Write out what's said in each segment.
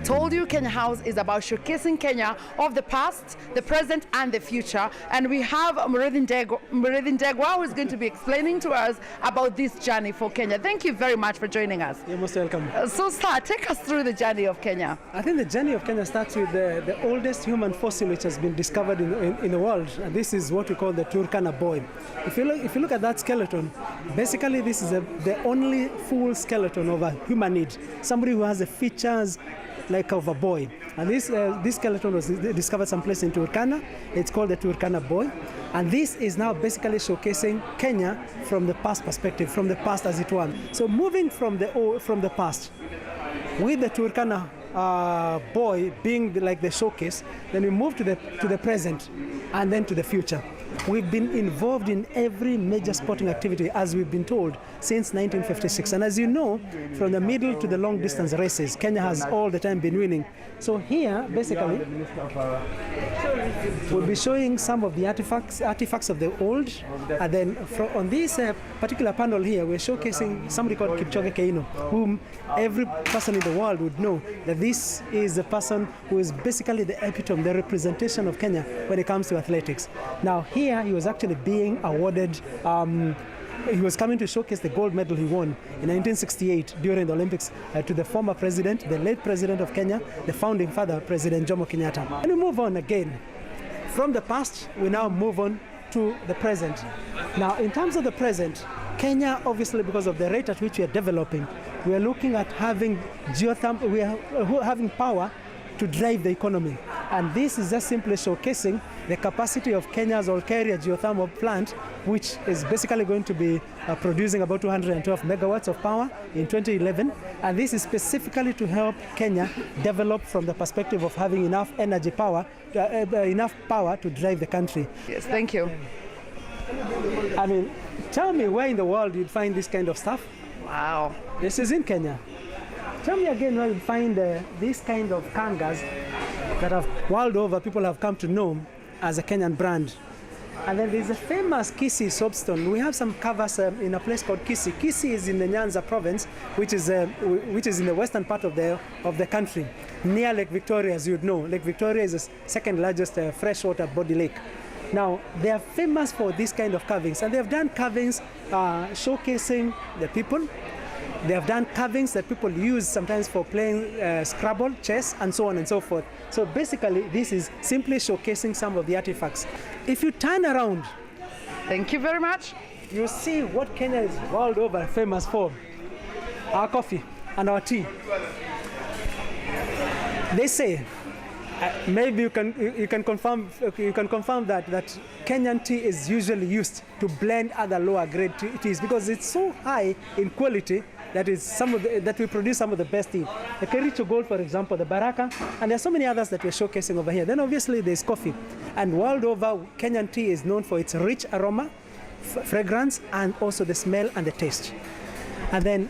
told you, Kenya House is about showcasing Kenya of the past, the present, and the future. And we have Muriithi Ndegwa, who is going to be explaining to us about this journey for Kenya. Thank you very much for joining us. You're most welcome. So, sir, take us through the journey of Kenya. I think the journey of Kenya starts with the oldest human fossil which has been discovered in the world. And this is what we call the Turkana boy. If you look at that skeleton, basically this is the only full skeleton of a humanid, somebody who has the features like of a boy. And this skeleton was discovered someplace in Turkana. It's called the Turkana boy. And this is now basically showcasing Kenya from the past perspective, from the past as it were. So moving from the past, with the Turkana boy being like the showcase, then we move to the present and then to the future. We've been involved in every major sporting activity, as we've been told, since 1956. And as you know, from the middle to the long distance races, Kenya has all the time been winning. So here, basically, we'll be showing some of the artifacts of the old. And then on this particular panel here, we're showcasing somebody called Kipchoge Keino, whom every person in the world would know that this is a person who is basically the epitome, the representation of Kenya when it comes to athletics. Now here, he was actually being awarded, he was coming to showcase the gold medal he won in 1968 during the Olympics to the former president, the late president of Kenya, the founding father, President Jomo Kenyatta. And we move on again. From the past, we now move on to the present. Now, in terms of the present, Kenya, obviously, because of the rate at which we are developing, we are looking at having we are having power to drive the economy. And this is just simply showcasing the capacity of Kenya's Olkaria geothermal plant, which is basically going to be producing about 212 megawatts of power in 2011. And this is specifically to help Kenya develop from the perspective of having enough energy power, enough power to drive the country. Yes, thank you. I mean, tell me where in the world you'd find this kind of stuff? Wow. This is in Kenya. Tell me again where you find this kind of kangas that have world over people have come to know as a Kenyan brand. And then there's a famous Kisii soapstone. We have some covers in a place called Kisii. Kisii is in the Nyanza province, which is in the western part of the country, near Lake Victoria, as you'd know. Lake Victoria is the second largest freshwater body lake. Now, they are famous for this kind of carvings, and they have done carvings showcasing the people. They have done carvings that people use sometimes for playing Scrabble, chess, and so on and so forth. So basically, this is simply showcasing some of the artifacts. If you turn around, thank you very much, you see what Kenya is world over famous for: our coffee and our tea. They say, maybe you can confirm that Kenyan tea is usually used to blend other lower grade teas because it's so high in quality that we produce some of the best tea. The Kericho Gold, for example, the Baraka, and there are so many others that we're showcasing over here. Then obviously there's coffee, and world over Kenyan tea is known for its rich aroma, fragrance, and also the smell and the taste. And then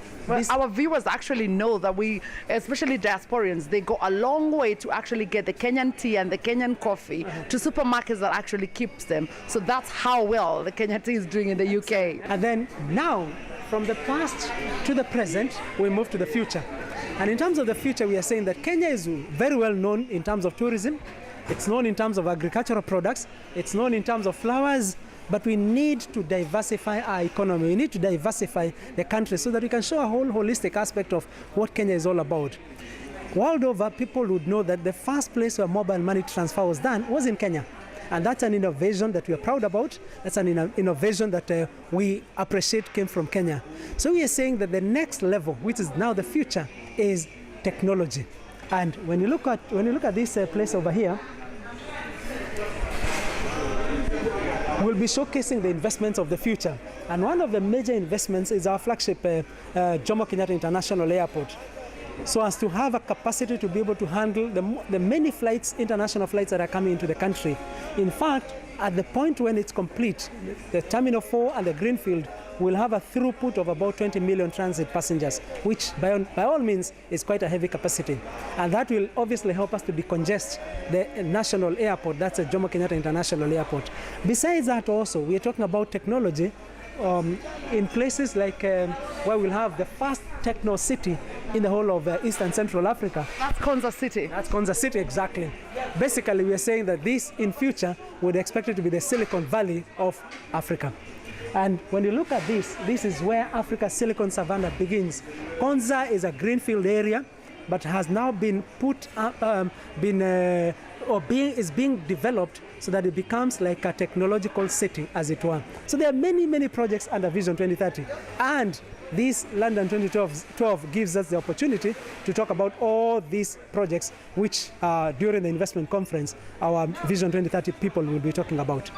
our viewers actually know that we, especially diasporians, they go a long way to actually get the Kenyan tea and the Kenyan coffee to supermarkets that actually keeps them. So that's how well the Kenyan tea is doing in the UK. And then now, from the past to the present, we move to the future. And in terms of the future, we are saying that Kenya is very well known in terms of tourism. It's known in terms of agricultural products. It's known in terms of flowers. But we need to diversify our economy. We need to diversify the country so that we can show a whole holistic aspect of what Kenya is all about. World over, people would know that the first place where mobile money transfer was done was in Kenya. And that's an innovation that we are proud about. That's an innovation that we appreciate came from Kenya. So we are saying that the next level, which is now the future, is technology. And when you look at this place over here, we'll be showcasing the investments of the future. And one of the major investments is our flagship Jomo Kenyatta International Airport. So as to have a capacity to be able to handle the many flights, international flights that are coming into the country. In fact, at the point when it's complete, the Terminal 4 and the Greenfield will have a throughput of about 20 million transit passengers, which by all means is quite a heavy capacity. And that will obviously help us to decongest the national airport, that's a Jomo Kenyatta International Airport. Besides that also, we are talking about technology in places like where we'll have the first techno city in the whole of East and Central Africa. That's Konza City. That's Konza City, exactly. Basically, we are saying that this, in future, would expect it to be the Silicon Valley of Africa. And when you look at this, this is where Africa's Silicon Savannah begins. Konza is a greenfield area, but has now been is being developed so that it becomes like a technological city, as it were. So there are many, many projects under Vision 2030. And this London 2012 gives us the opportunity to talk about all these projects, which during the investment conference, our Vision 2030 people will be talking about.